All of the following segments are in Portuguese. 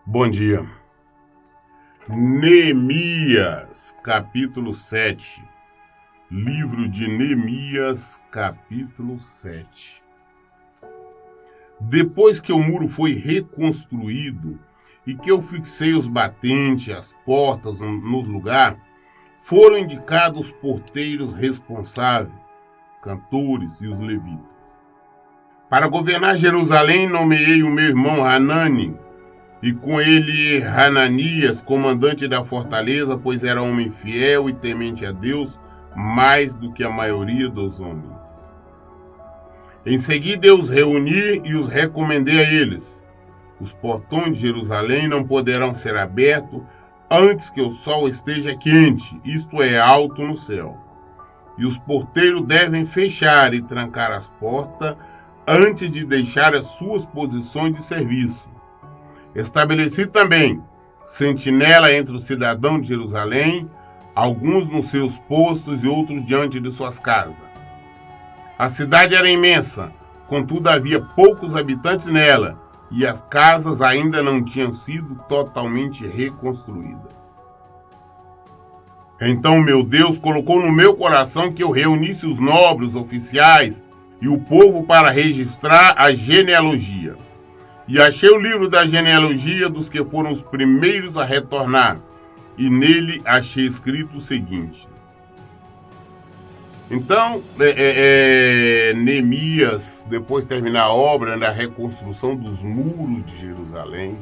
Bom dia. Neemias, capítulo 7. Livro de Neemias, capítulo 7. Depois que o muro foi reconstruído e que eu fixei os batentes, as portas no lugar, foram indicados os porteiros responsáveis, cantores e os levitas. Para governar Jerusalém, nomeei o meu irmão Hanani, e com ele Hananias, comandante da fortaleza, pois era homem fiel e temente a Deus, mais do que a maioria dos homens. Em seguida eu os reuni e os recomendei a eles. Os portões de Jerusalém não poderão ser abertos antes que o sol esteja quente, isto é, alto no céu. E os porteiros devem fechar e trancar as portas antes de deixar as suas posições de serviço. Estabeleci também sentinela entre os cidadãos de Jerusalém, alguns nos seus postos e outros diante de suas casas. A cidade era imensa, contudo havia poucos habitantes nela, e as casas ainda não tinham sido totalmente reconstruídas. Então meu Deus colocou no meu coração que eu reunisse os nobres, oficiais e o povo para registrar a genealogia. E achei o livro da genealogia dos que foram os primeiros a retornar, e nele achei escrito o seguinte. Então, Neemias, depois de terminar a obra da reconstrução dos muros de Jerusalém,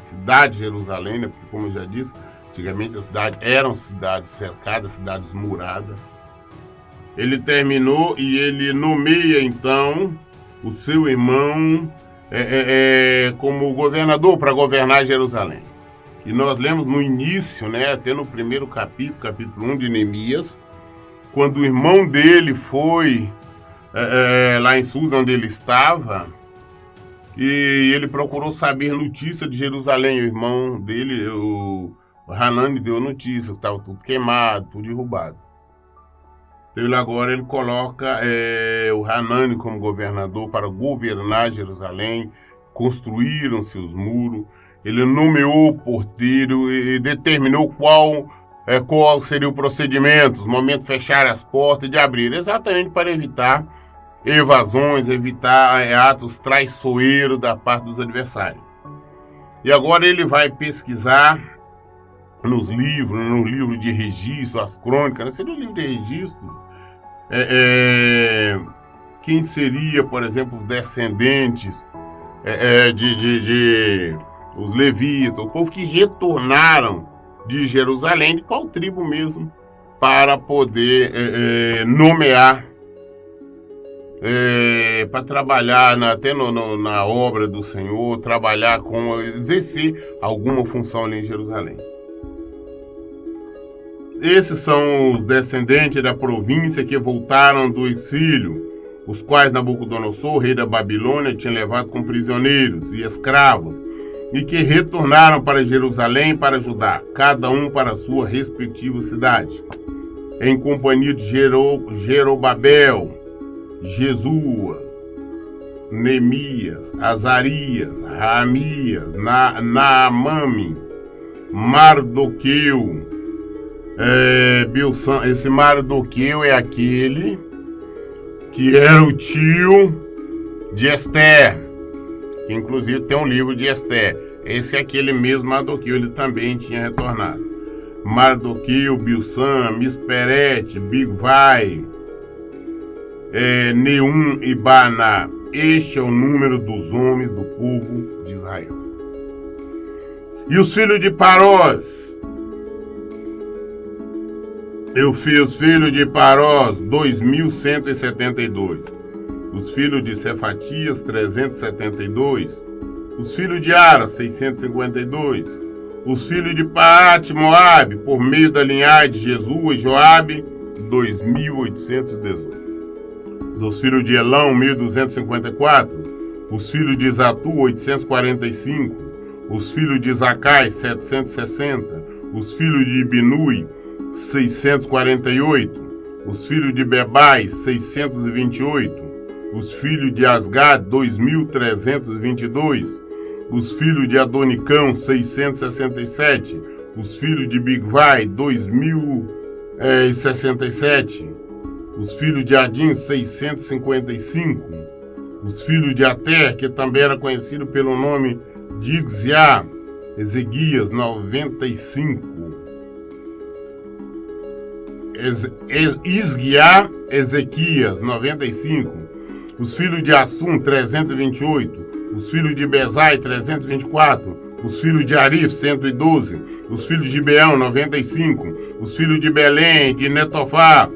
cidade de Jerusalém, né, porque como eu já disse, antigamente as cidades eram cidades cercadas, cidades muradas. Ele terminou e ele nomeia então o seu irmão como governador para governar Jerusalém. E nós lemos no início, né, até no primeiro capítulo 1 de Neemias, quando o irmão dele foi lá em Susa, onde ele estava, e ele procurou saber notícia de Jerusalém. O irmão dele, o Hanani, deu notícia que estava tudo queimado, tudo derrubado. Então agora ele coloca o Hanani como governador para governar Jerusalém, construíram-se os muros, ele nomeou o porteiro e determinou qual seria o procedimento, os momentos de fechar as portas e de abrir, exatamente para evitar evasões, evitar atos traiçoeiros da parte dos adversários. E agora ele vai pesquisar no livro de registro, as crônicas, seria o livro de registro, quem seria, por exemplo, os descendentes de os levitas, o povo que retornaram de Jerusalém, de qual tribo mesmo, para poder nomear, para trabalhar até na obra do Senhor, trabalhar exercer alguma função ali em Jerusalém. Esses são os descendentes da província que voltaram do exílio, os quais Nabucodonosor, rei da Babilônia, tinha levado como prisioneiros e escravos, e que retornaram para Jerusalém para Judá, cada um para a sua respectiva cidade, em companhia de Jerobabel, Jesua, Neemias, Azarias, Raamias, Naamani, Mardoqueu, Bilsan. Esse Mardoqueu é aquele que era o tio de Esther, que inclusive tem um livro de Esther. Esse é aquele mesmo Mardoqueu, ele também tinha retornado. Mardoqueu, Bilsan, Misperete, Bigvai, Neum e Baná. Este é o número dos homens do povo de Israel. E os filhos de Parós, os filhos de Parós, 2.172. Os filhos de Cefatias, 372. Os filhos de Ara, 652. Os filhos de Paate, Moabe, por meio da linhagem de Jesua e Joabe, 2.818. Dos filhos de Elão, 1.254. Os filhos de Zatu, 845. Os filhos de Zacai, 760. Os filhos de Binui, 648. Os filhos de Bebai, 628. Os filhos de Asgad, 2.322. Os filhos de Adonicão, 667. Os filhos de Bigvai, 2.067. Os filhos de Adin, 655. Os filhos de Ater, que também era conhecido pelo nome de Igziá, Ezequias, 95. Isguiá, Ezequias, 95. Os filhos de Assum, 328. Os filhos de Bezai, 324. Os filhos de Arif, 112. Os filhos de Beão, 95. Os filhos de Belém, de Netofá,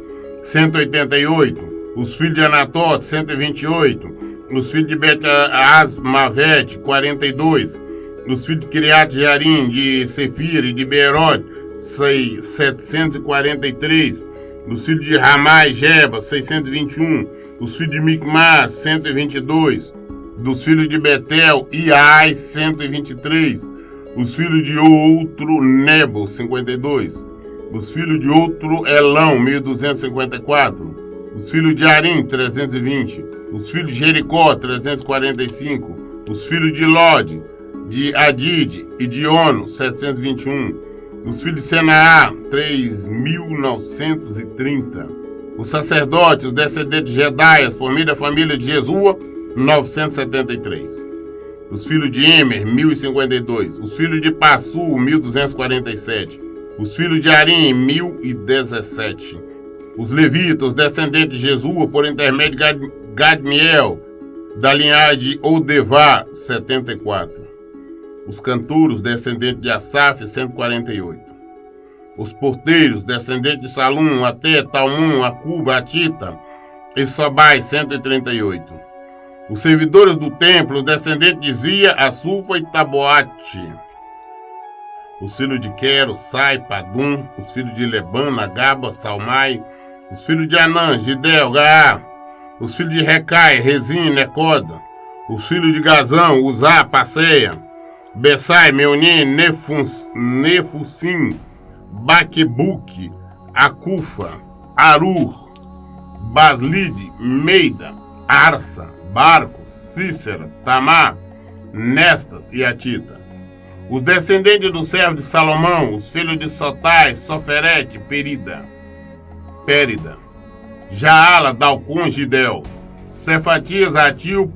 188. Os filhos de Anatote, 128. Os filhos de Bet-Asmavet, 42. Os filhos de Kiriat Jearim, de Sefir e de Beerot, 743. Os filhos de Ramá e Jeba, 621. Os filhos de Micmas, 122. Dos filhos de Betel, Iai, 123. Os filhos de outro Nebo, 52. Os filhos de outro Elão, 1254. Os filhos de Arim, 320. Os filhos de Jericó, 345. Os filhos de Lod, de Adid e de Ono, 721. Os filhos de Senaá, 3.930. Os sacerdotes, os descendentes de Jedaias, por meio da família de Jesua, 973. Os filhos de Emer, 1052. Os filhos de Passu, 1247. Os filhos de Arim, 1017. Os levitas, os descendentes de Jesua, por intermédio de Gadmiel, da linhagem de Odevá, 74. Os cantouros, descendentes de Asaf, 148. Os porteiros, descendentes de Salum, Até, Talmum, Acuba, Atita e Sobai, 138. Os servidores do templo, os descendentes de Zia, Assufa e Taboate. Os filhos de Quero, Sai, Padum. Os filhos de Leban, Agaba, Salmai. Os filhos de Anã, Gidel, Gaá. Os filhos de Recai, Rezim, Necoda. Os filhos de Gazão, Uzá, Passeia. Bessai, Meunim, Nefusim, Baquebuque, Acufa, Arur, Baslide, Meida, Arsa, Barcos, Cícera, Tamar, Nestas e Atitas. Os descendentes do servo de Salomão, os filhos de Sotai, Soferete, Périda, Jaala, Dalcon, Gidel, Cefatias, Atil,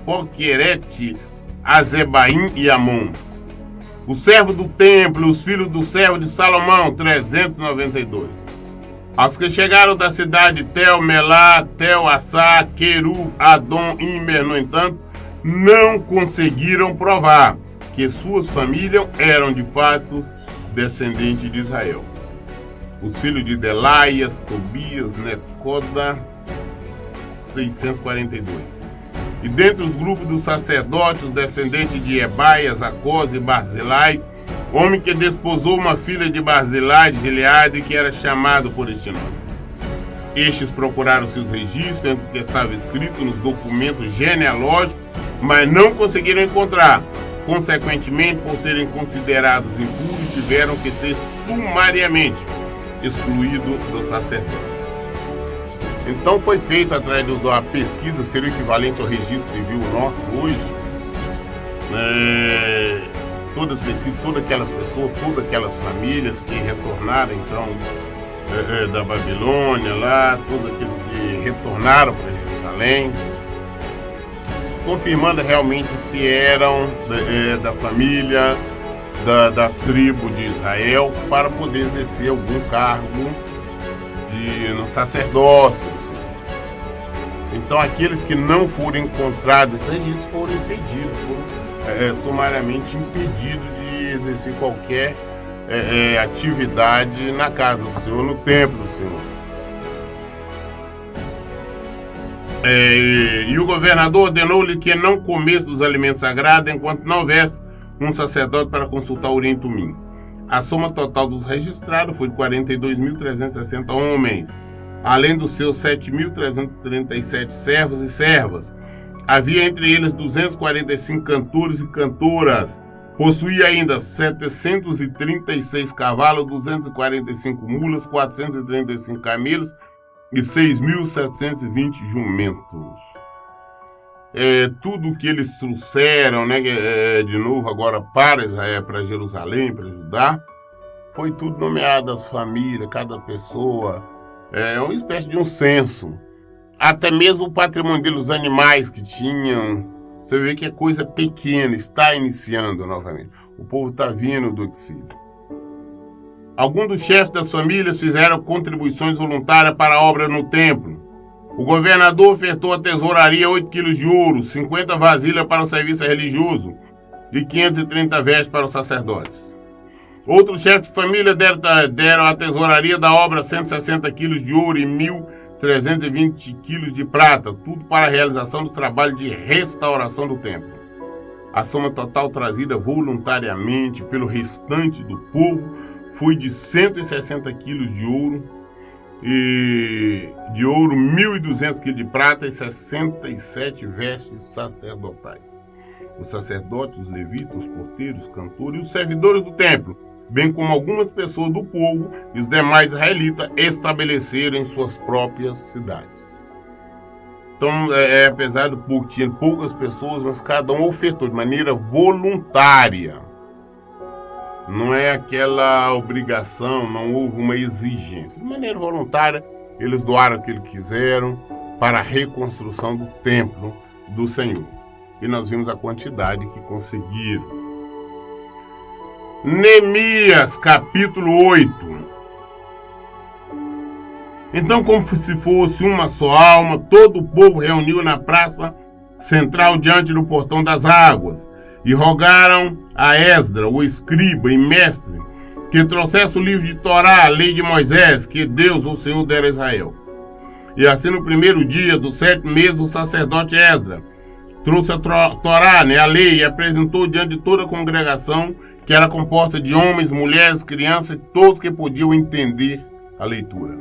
Poquerete, Azebaim e Amon. O servo do templo, os filhos do servo de Salomão, 392. Aos que chegaram da cidade Tel, Melá, Tel, Assá, Queruv, Adom, Imer, no entanto, não conseguiram provar que suas famílias eram de fato descendentes de Israel. Os filhos de Delaias, Tobias, Necoda, 642. E dentre os grupos dos sacerdotes, os descendentes de Ebaias, Acós e Barzilai, homem que desposou uma filha de Barzilai de Gileade, que era chamado por este nome. Estes procuraram seus registros entre o que estava escrito nos documentos genealógicos, mas não conseguiram encontrar. Consequentemente, por serem considerados impuros, tiveram que ser sumariamente excluídos do sacerdócio. Então foi feito através da pesquisa, seria o equivalente ao registro civil nosso hoje, todas aquelas pessoas, todas aquelas famílias que retornaram então da Babilônia lá, todos aqueles que retornaram para Jerusalém, confirmando realmente se eram da família das tribos de Israel para poder exercer algum cargo no sacerdócio. Então aqueles que não foram encontrados esses registros foram impedidos, foram sumariamente impedidos de exercer qualquer atividade na casa do Senhor, no templo do Senhor. E o governador ordenou-lhe que não comesse dos alimentos sagrados enquanto não houvesse um sacerdote para consultar o Urim e Tumim. A soma total dos registrados foi de 42.360 homens, além dos seus 7.337 servos e servas. Havia entre eles 245 cantores e cantoras, Possuía ainda 736 cavalos, 245 mulas, 435 camelos e 6.720 jumentos. Tudo que eles trouxeram, né, de novo agora para Israel, para Jerusalém, para Judá, foi tudo nomeado às famílias, cada pessoa, uma espécie de um censo. Até mesmo o patrimônio deles, os animais que tinham, você vê que é coisa pequena, está iniciando novamente. O povo está vindo do exílio. Alguns dos chefes das famílias fizeram contribuições voluntárias para a obra no templo. O governador ofertou à tesouraria 8 quilos de ouro, 50 vasilhas para o serviço religioso e 530 vestes para os sacerdotes. Outros chefes de família deram à tesouraria da obra 160 quilos de ouro e 1.320 quilos de prata, tudo para a realização dos trabalhos de restauração do templo. A soma total trazida voluntariamente pelo restante do povo foi de 160 quilos de ouro, 1.200 quilos de prata e 67 vestes sacerdotais. Os sacerdotes, os levitas, os porteiros, os cantores e os servidores do templo, bem como algumas pessoas do povo e os demais israelitas, estabeleceram em suas próprias cidades. Então, apesar do pouco, tinha poucas pessoas, mas cada um ofertou de maneira voluntária. Não é aquela obrigação, não houve uma exigência. De maneira voluntária, eles doaram o que eles quiseram para a reconstrução do templo do Senhor. E nós vimos a quantidade que conseguiram. Neemias, capítulo 8. Então, como se fosse uma só alma, todo o povo reuniu na praça central diante do portão das águas e rogaram a Esdra, o escriba e mestre, que trouxesse o livro de Torá, a lei de Moisés, que Deus, o Senhor, dera a Israel. E assim, no primeiro dia do 7º mês, o sacerdote Esdra trouxe a Torá, a lei, e apresentou diante de toda a congregação, que era composta de homens, mulheres, crianças e todos que podiam entender a leitura.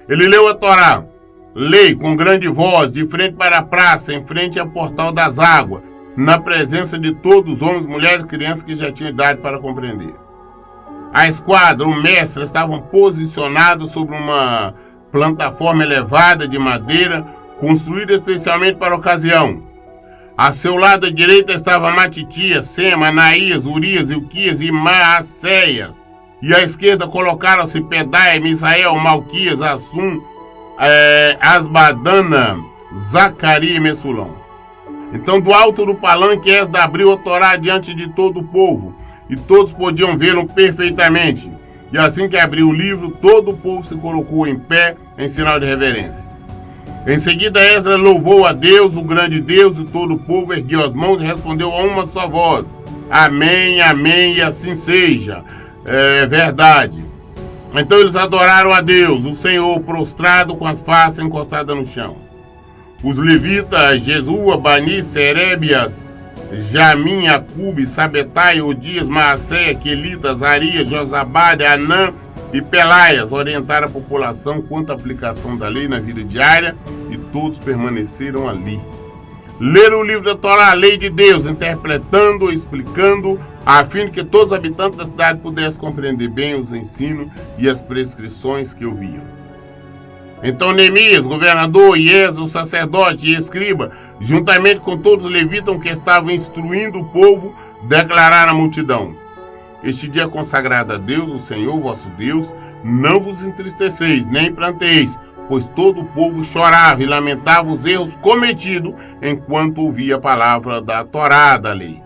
Ele leu a Torá, lei com grande voz, de frente para a praça, em frente ao portal das águas, na presença de todos os homens, mulheres e crianças que já tinham idade para compreender. A esquadra, o mestre, estavam posicionados sobre uma plataforma elevada de madeira, construída especialmente para a ocasião. A seu lado à direita estava Matitias, Sema, Anaías, Urias, Ilquias e Maacéias. E à esquerda colocaram-se Pedaia, Misael, Malquias, Assum, Asbadana, Zacarias e Messulão. Então, do alto do palanque, Esdra abriu a Torá diante de todo o povo, e todos podiam vê-lo perfeitamente. E assim que abriu o livro, todo o povo se colocou em pé em sinal de reverência. Em seguida, Esdra louvou a Deus, o grande Deus, e todo o povo ergueu as mãos e respondeu a uma só voz: Amém, amém, e assim seja. É verdade. Então eles adoraram a Deus, o Senhor, prostrado com as faces encostadas no chão. Os levitas, Jesua, Bani, Serebias, Jamim, Acube, Sabetai, Odias, Maacéia, Quelita, Arias, Josabade, Anã e Pelaias orientaram a população quanto à aplicação da lei na vida diária, e todos permaneceram ali. Leram o livro da Torá, a lei de Deus, interpretando, explicando, a fim de que todos os habitantes da cidade pudessem compreender bem os ensinos e as prescrições que ouviam. Então Neemias, governador, e Esdra, o sacerdote e escriba, juntamente com todos os levitas que estavam instruindo o povo, declararam à multidão: Este dia consagrado a Deus, o Senhor vosso Deus, não vos entristeceis, nem planteis, pois todo o povo chorava e lamentava os erros cometidos enquanto ouvia a palavra da Torá, da lei.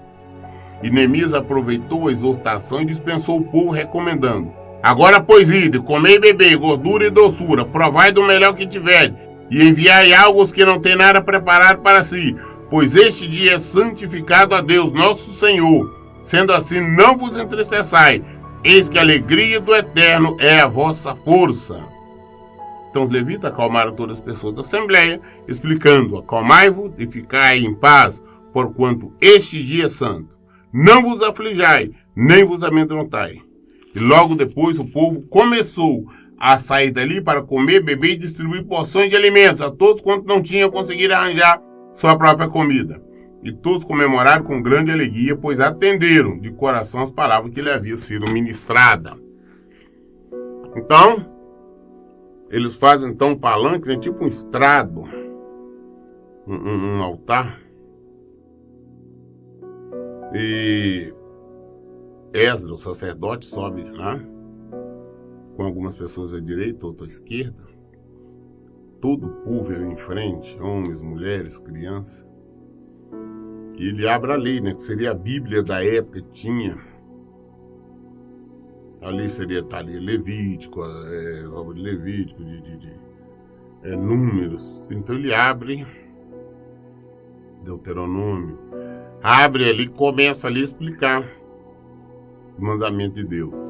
E Neemias aproveitou a exortação e dispensou o povo, recomendando: Agora, pois, ide, comei e bebei, gordura e doçura, provai do melhor que tiver, e enviai algo aos que não têm nada preparado para si, pois este dia é santificado a Deus, nosso Senhor. Sendo assim, não vos entristeçai, eis que a alegria do Eterno é a vossa força. Então os levitas acalmaram todas as pessoas da Assembleia, explicando: Acalmai-vos e ficai em paz, porquanto este dia é santo. Não vos aflijai, nem vos amedrontai. E logo depois o povo começou a sair dali para comer, beber e distribuir porções de alimentos a todos quantos não tinham conseguido arranjar sua própria comida. E todos comemoraram com grande alegria, pois atenderam de coração as palavras que lhe haviam sido ministradas. Então, eles fazem então um palanque, né, tipo um estrado, um altar. E Esdras, o sacerdote, sobe lá, com algumas pessoas à direita, outras à esquerda. Todo o povo era em frente, homens, mulheres, crianças. E ele abre a lei, né, que seria a Bíblia da época que tinha. Ali seria Levítico, Levítico, Números. Então ele abre Deuteronômio, abre ali, começa ali a explicar o mandamento de Deus,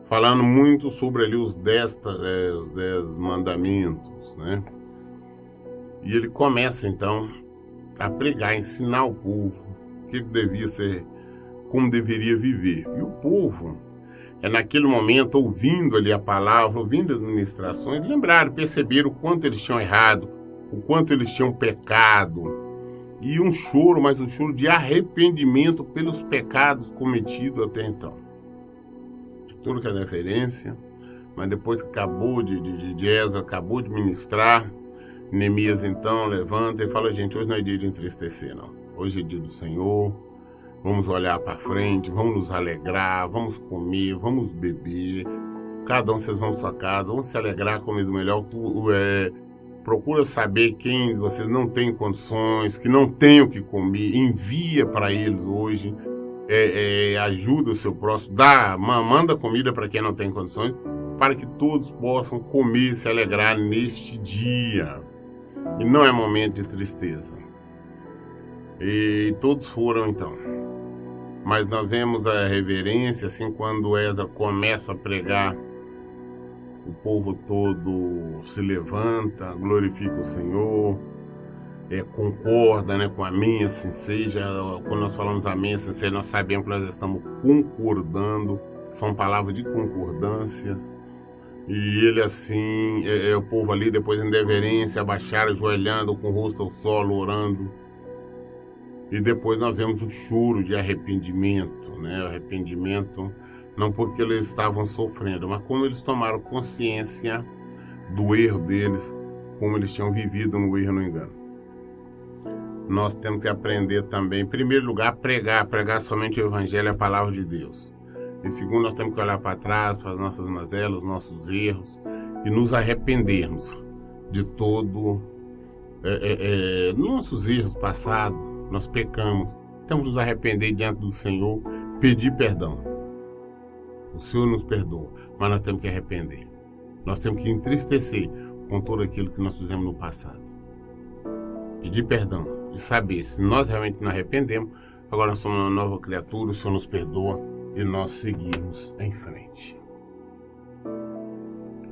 falando muito sobre ali os 10 mandamentos, né? E ele começa então a pregar, ensinar o povo o que devia ser, como deveria viver. E o povo, naquele momento, ouvindo ali a palavra, ouvindo as ministrações, lembraram, perceberam o quanto eles tinham errado, o quanto eles tinham pecado. E um choro, mas um choro de arrependimento pelos pecados cometidos até então. Tudo que é referência, mas depois que acabou de Esdras, acabou de ministrar, Neemias então levanta e fala: gente, hoje não é dia de entristecer, não. Hoje é dia do Senhor, vamos olhar para frente, vamos nos alegrar, vamos comer, vamos beber. Cada um vocês vão à sua casa, vão se alegrar, comer do melhor. Procura saber quem vocês não têm condições, que não tem o que comer, envia para eles hoje, ajuda o seu próximo, manda comida para quem não tem condições, para que todos possam comer e se alegrar neste dia. E não é momento de tristeza. E todos foram então. Mas nós vemos a reverência, assim, quando Esdras começa a pregar, o povo todo se levanta, glorifica o Senhor, concorda, né, com amém, assim seja. Quando nós falamos amém, assim seja, nós sabemos que nós estamos concordando, são palavras de concordância. E ele assim, o povo ali depois em reverência, abaixaram, ajoelhando, com o rosto ao solo, orando. E depois nós vemos o choro de arrependimento, né? Arrependimento não porque eles estavam sofrendo, mas como eles tomaram consciência do erro deles, como eles tinham vivido no erro e no engano. Nós temos que aprender também, em primeiro lugar, pregar somente o Evangelho, a palavra de Deus. E segundo, nós temos que olhar para trás, para as nossas mazelas, os nossos erros, e nos arrependermos de todo nossos erros passados. Nós pecamos, temos que nos arrepender diante do Senhor, pedir perdão. O Senhor nos perdoa, mas nós temos que arrepender. Nós temos que entristecer com tudo aquilo que nós fizemos no passado. Pedir perdão e saber se nós realmente nos arrependemos, agora nós somos uma nova criatura, o Senhor nos perdoa e nós seguimos em frente.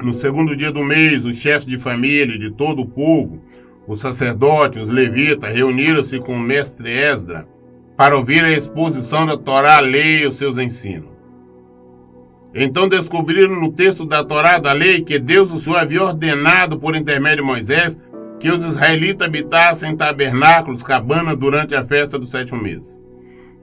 No segundo dia do mês, os chefes de família de todo o povo, os sacerdotes, os levitas, reuniram-se com o mestre Esdras para ouvir a exposição da Torá, a lei e os seus ensinos. Então descobriram no texto da Torá, da lei, que Deus, o Senhor, havia ordenado por intermédio de Moisés que os israelitas habitassem em tabernáculos, cabanas, durante a festa do 7º mês.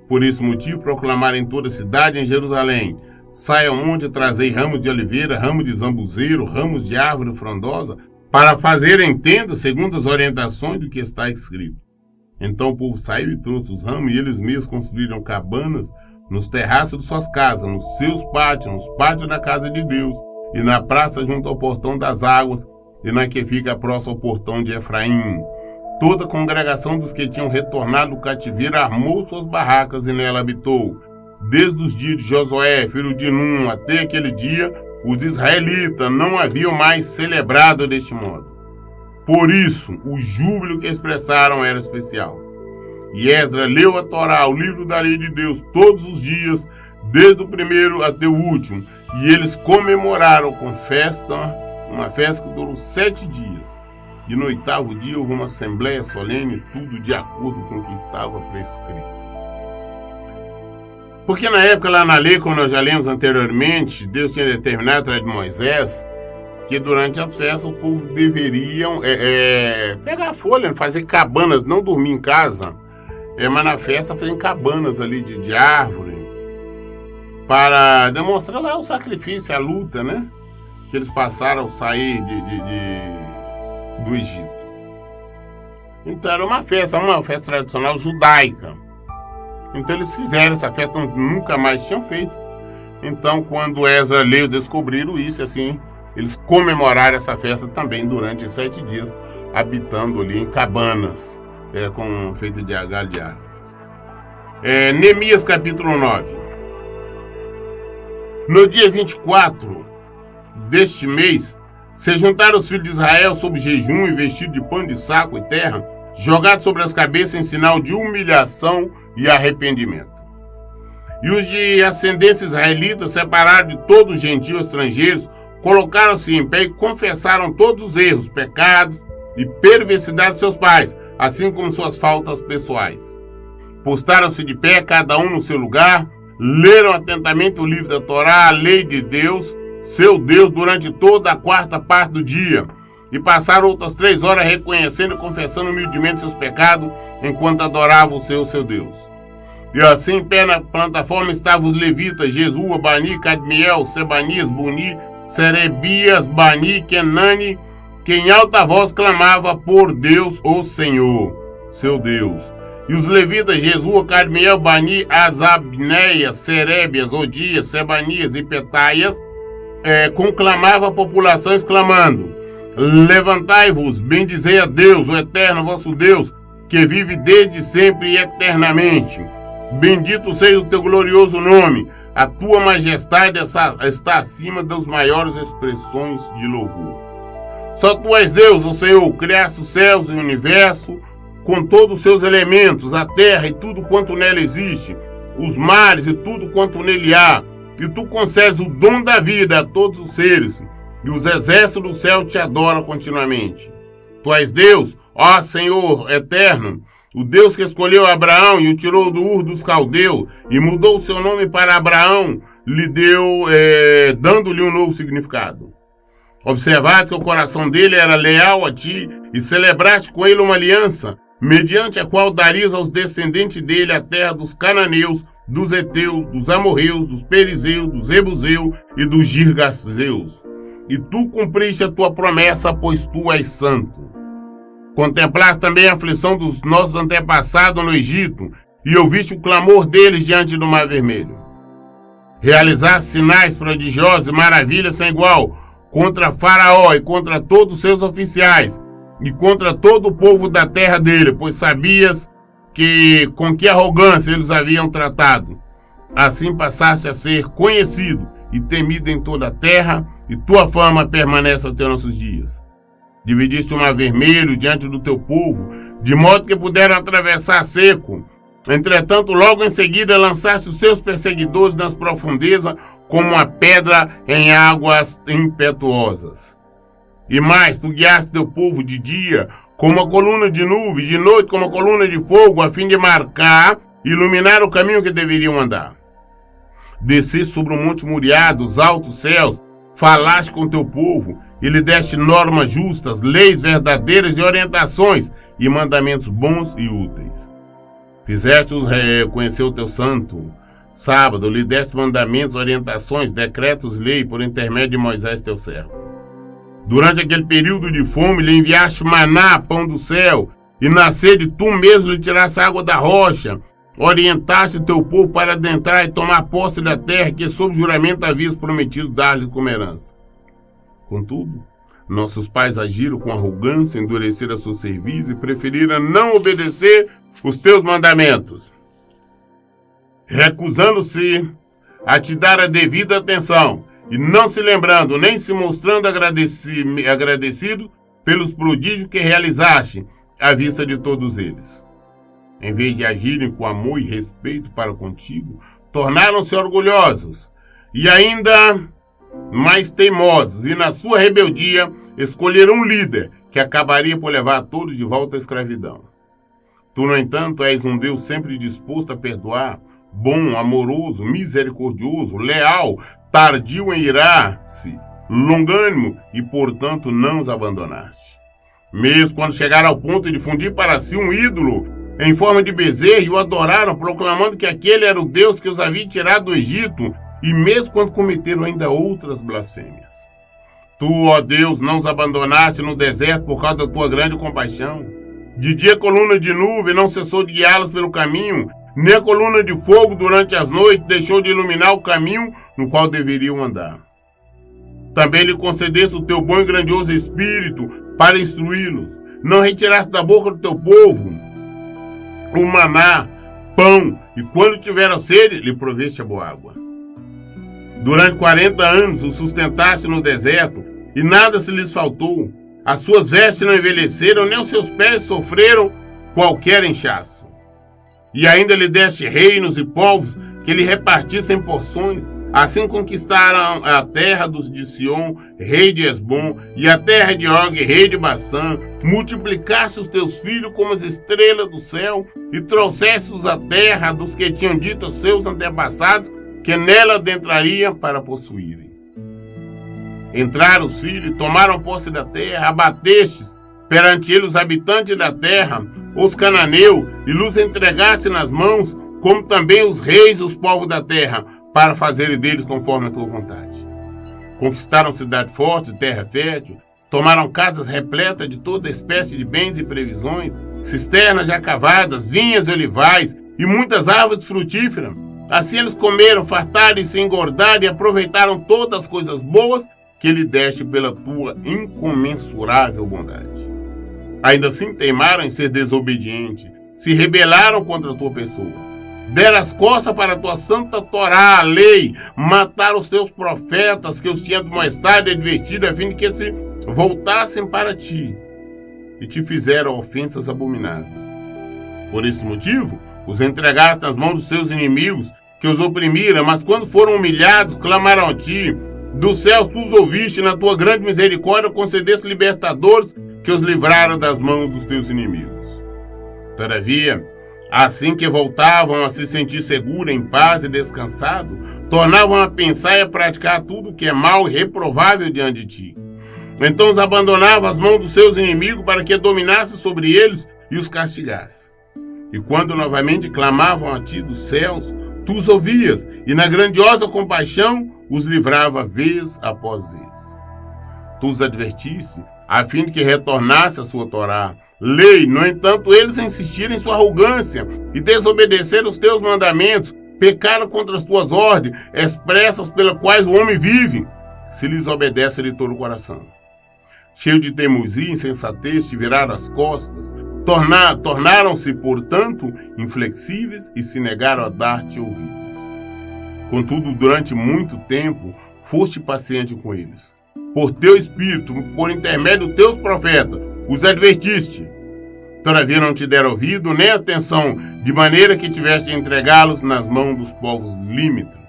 Por esse motivo, proclamaram em toda a cidade, em Jerusalém: saiam onde trazei ramos de oliveira, ramos de zambuzeiro, ramos de árvore frondosa, para fazerem tendas segundo as orientações do que está escrito. Então o povo saiu e trouxe os ramos, e eles mesmos construíram cabanas nos terraços de suas casas, nos seus pátios, nos pátios da casa de Deus, e na praça junto ao portão das águas, e na que fica próximo ao portão de Efraim. Toda a congregação dos que tinham retornado do cativeiro armou suas barracas e nela habitou. Desde os dias de Josué, filho de Num, até aquele dia, os israelitas não haviam mais celebrado deste modo. Por isso, o júbilo que expressaram era especial. E Esdras leu a Torá, o livro da lei de Deus, todos os dias, desde o primeiro até o último. E eles comemoraram com festa, uma festa que durou 7 dias. E no 8º dia houve uma assembleia solene, tudo de acordo com o que estava prescrito. Porque na época, lá na lei, como nós já lemos anteriormente, Deus tinha determinado através de Moisés que durante as festas o povo deveriam pegar a folha, fazer cabanas, não dormir em casa, mas na festa fazer cabanas ali de árvore, para demonstrar lá o sacrifício, a luta, né? Que eles passaram ao sair do Egito. Então era uma festa tradicional judaica. Então eles fizeram essa festa, nunca mais tinham feito. Então quando Esdras leu, descobriram isso, assim, eles comemoraram essa festa também durante 7 dias, habitando ali em cabanas, feitas de galho de árvore. Neemias capítulo 9. No dia 24 deste mês, se juntaram os filhos de Israel sob jejum e vestido de pano de saco e terra, jogados sobre as cabeças em sinal de humilhação e arrependimento. E os de ascendência israelita, separados de todos os gentios estrangeiros, colocaram-se em pé e confessaram todos os erros, pecados e perversidades de seus pais, assim como suas faltas pessoais. Postaram-se de pé, cada um no seu lugar, leram atentamente o livro da Torá, a lei de Deus, seu Deus, durante toda a 4ª parte do dia, e passaram outras 3 horas reconhecendo e confessando humildemente seus pecados, enquanto adoravam o seu Deus. E assim, em pé na plataforma estavam os levitas, Jesua, Bani, Cadmiel, Sebanias, Buni, Serebias, Bani, Kenani, que em alta voz clamava por Deus, o Senhor, seu Deus. E os levitas, Jesua, Cadmiel, Bani, Azabneias, Serebias, Odias, Sebanias e Petaias, conclamavam a população, exclamando: levantai-vos, bendizei a Deus, o eterno vosso Deus, que vive desde sempre e eternamente. Bendito seja o teu glorioso nome. A tua majestade está acima das maiores expressões de louvor. Só tu és Deus, ó Senhor, criaste os céus e o universo, com todos os seus elementos, a terra e tudo quanto nela existe, os mares e tudo quanto nele há. E tu concedes o dom da vida a todos os seres, e os exércitos do céu te adoram continuamente. Tu és Deus, ó Senhor eterno, o Deus que escolheu Abraão e o tirou do Ur dos Caldeus e mudou o seu nome para Abraão, lhe deu, dando-lhe um novo significado. Observaste que o coração dele era leal a ti e celebraste com ele uma aliança, mediante a qual darias aos descendentes dele a terra dos cananeus, dos heteus, dos amorreus, dos perizeus, dos jebuseus e dos girgazeus. E tu cumpriste a tua promessa, pois tu és santo. Contemplaste também a aflição dos nossos antepassados no Egito e ouviste o clamor deles diante do Mar Vermelho. Realizaste sinais prodigiosos e maravilhas sem igual contra Faraó e contra todos os seus oficiais e contra todo o povo da terra dele, pois sabias com que arrogância eles haviam tratado. Assim passaste a ser conhecido e temido em toda a terra, e tua fama permanece até nossos dias. Dividiste o Mar Vermelho diante do teu povo, de modo que puderam atravessar seco. Entretanto, logo em seguida lançaste os seus perseguidores nas profundezas, como uma pedra em águas impetuosas. E mais, tu guiaste teu povo de dia como uma coluna de nuvem, de noite como uma coluna de fogo, a fim de marcar e iluminar o caminho que deveriam andar. Desceste sobre o monte Moriá, dos altos céus, falaste com teu povo e lhe deste normas justas, leis verdadeiras e orientações e mandamentos bons e úteis. Fizeste-os conhecer o teu santo sábado, lhe deste mandamentos, orientações, decretos, lei por intermédio de Moisés teu servo. Durante aquele período de fome lhe enviaste maná, pão do céu, e na sede tu mesmo lhe tiraste água da rocha. Orientaste teu povo para adentrar e tomar posse da terra que sob juramento havias prometido dar-lhe como herança. Contudo, nossos pais agiram com arrogância, endureceram a sua cerviz e preferiram não obedecer os teus mandamentos, recusando-se a te dar a devida atenção e não se lembrando nem se mostrando agradecido pelos prodígios que realizaste à vista de todos eles. Em vez de agirem com amor e respeito para contigo, tornaram-se orgulhosos e ainda mais teimosos, e na sua rebeldia escolheram um líder que acabaria por levar todos de volta à escravidão. Tu, no entanto, és um Deus sempre disposto a perdoar, bom, amoroso, misericordioso, leal, tardio em irar-se longânimo, e portanto não os abandonaste. Mesmo quando chegaram ao ponto de fundir para si um ídolo em forma de bezerro e o adoraram, proclamando que aquele era o Deus que os havia tirado do Egito, e mesmo quando cometeram ainda outras blasfêmias. Tu, ó Deus, não os abandonaste no deserto por causa da tua grande compaixão. De dia a coluna de nuvem não cessou de guiá-los pelo caminho, nem a coluna de fogo durante as noites deixou de iluminar o caminho no qual deveriam andar. Também lhe concedeste o teu bom e grandioso Espírito para instruí-los. Não retiraste da boca do teu povo o maná, pão, e quando tiveram sede, lhe proveste a boa água. Durante 40 anos o sustentaste no deserto, e nada se lhes faltou. As suas vestes não envelheceram, nem os seus pés sofreram qualquer inchaço. E ainda lhe deste reinos e povos que lhe repartiste em porções. Assim conquistaram a terra de Sion, rei de Esbom, e a terra de Og, rei de Bassã. Multiplicaste os teus filhos como as estrelas do céu, e trouxeste-os à terra dos que tinham dito aos seus antepassados que nela adentrariam para possuírem. Entraram os filhos, tomaram posse da terra, abatestes perante eles os habitantes da terra, os cananeus, e lhes entregaste nas mãos, como também os reis e os povos da terra, para fazerem deles conforme a tua vontade. Conquistaram cidades fortes, terra fértil, tomaram casas repletas de toda espécie de bens e previsões, cisternas já cavadas, vinhas e olivais, e muitas árvores frutíferas. Assim eles comeram, fartaram e se engordaram, e aproveitaram todas as coisas boas que lhe deste pela tua incomensurável bondade. Ainda assim teimaram em ser desobedientes, se rebelaram contra a tua pessoa. Deram as costas para a tua santa Torá, a lei, mataram os teus profetas que os tinha admoestado e advertido, a fim de que se voltassem para ti, e te fizeram ofensas abomináveis. Por esse motivo, os entregaste nas mãos dos seus inimigos, que os oprimiram, mas quando foram humilhados, clamaram a ti. Dos céus tu os ouviste, e na tua grande misericórdia concedeste libertadores que os livraram das mãos dos teus inimigos. Todavia, assim que voltavam a se sentir seguros, em paz e descansados, tornavam a pensar e a praticar tudo que é mal e reprovável diante de ti. Então os abandonavam às mãos dos seus inimigos para que dominasse sobre eles e os castigasse. E quando novamente clamavam a ti dos céus, tu os ouvias, e na grandiosa compaixão os livrava vez após vez. Tu os advertiste, a fim de que retornasse a sua Torá, lei. No entanto, eles insistiram em sua arrogância e desobedeceram os teus mandamentos, pecaram contra as tuas ordens, expressas pelas quais o homem vive, se lhes obedece de todo o coração. Cheio de teimosia e insensatez, te viraram as costas, tornaram-se, portanto, inflexíveis e se negaram a dar-te ouvidos. Contudo, durante muito tempo, foste paciente com eles. Por teu espírito, por intermédio dos teus profetas, os advertiste. Todavia não te deram ouvido nem atenção, de maneira que tiveste de entregá-los nas mãos dos povos limítrofes.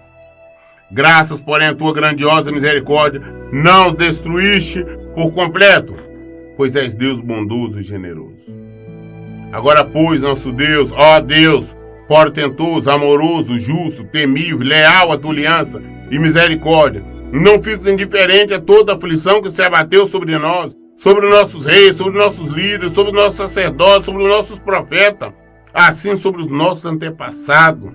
Graças, porém, à tua grandiosa misericórdia, não os destruíste por completo, pois és Deus bondoso e generoso. Agora, pois, nosso Deus, ó Deus, portentoso, amoroso, justo, temível, leal à tua aliança e misericórdia, não fiques indiferente a toda a aflição que se abateu sobre nós, sobre os nossos reis, sobre os nossos líderes, sobre os nossos sacerdotes, sobre os nossos profetas, assim sobre os nossos antepassados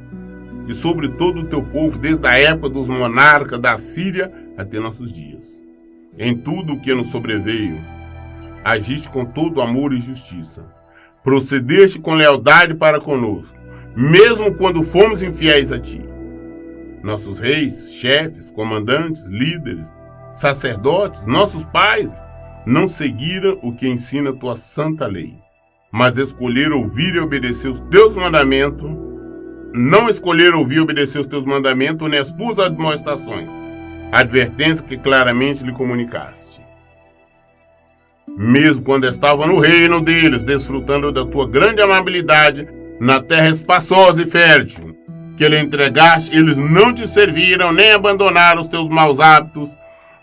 e sobre todo o teu povo, desde a época dos monarcas da Síria até nossos dias. Em tudo o que nos sobreveio, agiste com todo amor e justiça. Procedeste com lealdade para conosco, mesmo quando fomos infiéis a ti. Nossos reis, chefes, comandantes, líderes, sacerdotes, nossos pais, não seguiram o que ensina a tua santa lei, mas escolheram ouvir e obedecer os teus mandamentos, não escolheram ouvir e obedecer os teus mandamentos nem as tuas admoestações, advertência que claramente lhe comunicaste. Mesmo quando estavam no reino deles, desfrutando da tua grande amabilidade, na terra espaçosa e fértil, que lhe entregaste, eles não te serviram, nem abandonaram os teus maus hábitos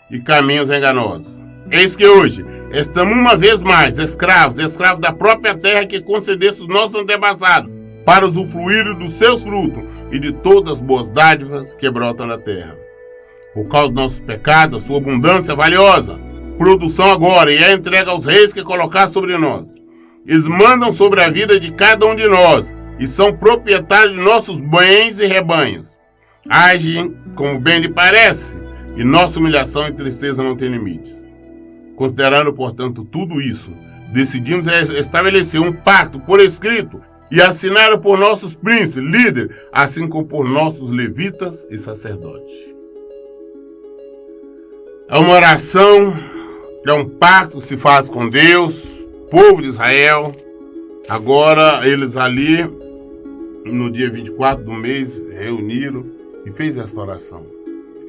e caminhos enganosos. Eis que hoje estamos uma vez mais escravos da própria terra que concedeste os nossos antepassados, para usufruir dos seus frutos e de todas as boas dádivas que brotam da terra. por causa dos nossos pecados, a sua abundância valiosa, produção agora, e a entrega aos reis que colocar sobre nós. Eles mandam sobre a vida de cada um de nós, e são proprietários de nossos bens e rebanhos. Agem como bem lhe parece, e nossa humilhação e tristeza não têm limites. Considerando, portanto, tudo isso, decidimos estabelecer um pacto por escrito e assinado por nossos príncipes, líderes, assim como por nossos levitas e sacerdotes. É uma oração, é um pacto que se faz com Deus, povo de Israel. Agora, eles ali, no dia 24 do mês, reuniram e fez esta oração.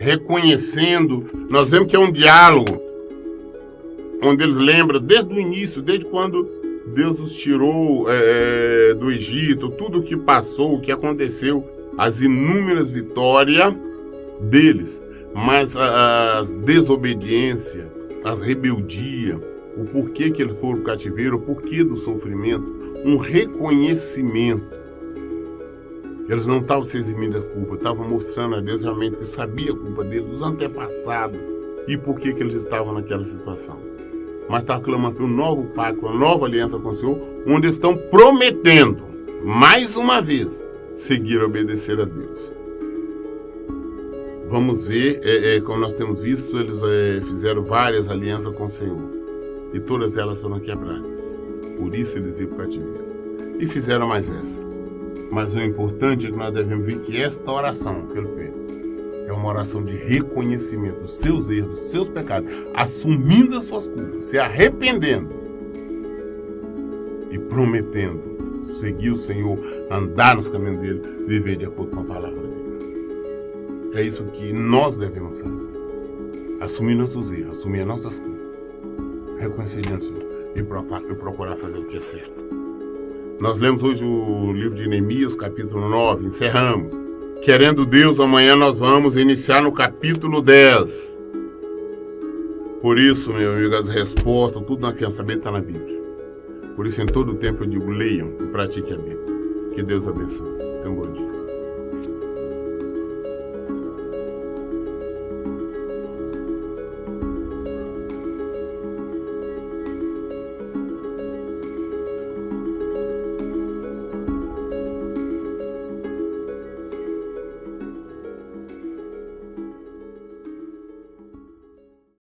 Reconhecendo, nós vemos que é um diálogo, onde eles lembram desde o início, desde quando Deus os tirou do Egito, tudo o que passou, o que aconteceu, as inúmeras vitórias deles, mas as desobediências, as rebeldias, o porquê que eles foram cativeiro, o porquê do sofrimento, um reconhecimento. Eles não estavam se eximindo das culpas, estavam mostrando a Deus realmente que sabia a culpa deles, dos antepassados, e por que eles estavam naquela situação. Mas estavam clamando por um novo pacto, uma nova aliança com o Senhor, onde estão prometendo, mais uma vez, seguir e obedecer a Deus. Vamos ver, como nós temos visto, eles fizeram várias alianças com o Senhor, e todas elas foram quebradas. Por isso eles iam para o cativeiro. E fizeram mais essa. Mas o importante é que nós devemos ver que esta oração que ele fez é uma oração de reconhecimento dos seus erros, dos seus pecados, assumindo as suas culpas, se arrependendo e prometendo seguir o Senhor, andar nos caminhos dele, viver de acordo com a palavra dele. É isso que nós devemos fazer. Assumir nossos erros, assumir as nossas culpas, reconhecer diante do Senhor e procurar fazer o que é certo. Nós lemos hoje o livro de Neemias, capítulo 9, encerramos. Querendo Deus, amanhã nós vamos iniciar no capítulo 10. Por isso, meu amigo, as respostas, tudo nós queremos saber está na Bíblia. Por isso, em todo o tempo eu digo, leiam e pratiquem a Bíblia. Que Deus abençoe. Tenha um bom dia.